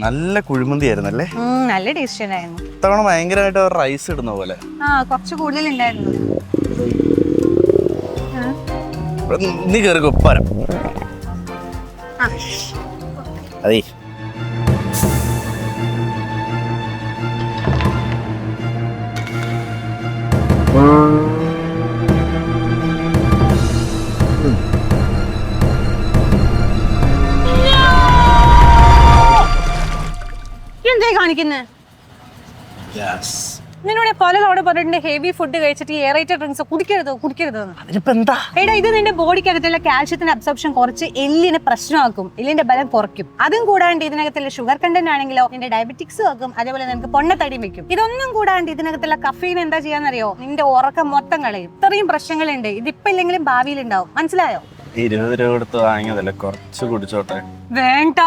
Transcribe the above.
നല്ല കുഴിമന്തി ആയിരുന്നല്ലേ? നല്ല ടേസ്റ്റ് ഉണ്ടായിരുന്നു. ഇത്തവണ ഭയങ്കരമായിട്ട് റൈസ് ഇടുന്ന പോലെ. കുറച്ച് കൂടുതൽ ഉണ്ടായിരുന്നു. നീ കയറി കൊപ്പാരം. അതേ എന്തായി കാണിക്കുന്നേ? നിന്നോട് പല തവണ പറഞ്ഞിട്ടുണ്ട് ഹെവി ഫുഡ് കഴിച്ചിട്ട് എയറേറ്റഡ് ഡ്രിങ്ക്സ് കുടിക്കരുതെന്ന്. എടാ, ഇത് നിന്റെ ബോഡിക്കകത്തുള്ള കാൽഷ്യത്തിന്റെ അബ്സോർപ്ഷൻ കുറച്ച് എല്ലിനെ പ്രശ്നമാക്കും, എല്ലിന്റെ ബലം കുറയ്ക്കും. അതും കൂടാണ്ട് ഇതിനകത്തുള്ള ഷുഗർ കണ്ടന്റ് ആണെങ്കിലോ നിന്റെ ഡയബറ്റിക്സ് ആക്കും, അതേപോലെ നിനക്ക് പൊണ്ണത്തടി വെക്കും. ഇതൊന്നും കൂടാണ്ട് ഇതിനകത്തുള്ള കഫീൻ എന്താ ചെയ്യാന്നറിയോ? നിന്റെ ഉറക്കം മൊത്തം കളയും. ഇത്രയും പ്രശ്നങ്ങളുണ്ട്. ഇതിപ്പോ ഇല്ലെങ്കിലും ഭാവിയിൽ ഉണ്ടാവും. മനസ്സിലായോ? 20 രൂപ കൊടുത്ത് വാങ്ങിയതല്ലേ, കുറച്ച് കുടിച്ചോട്ടെ. വേണ്ട.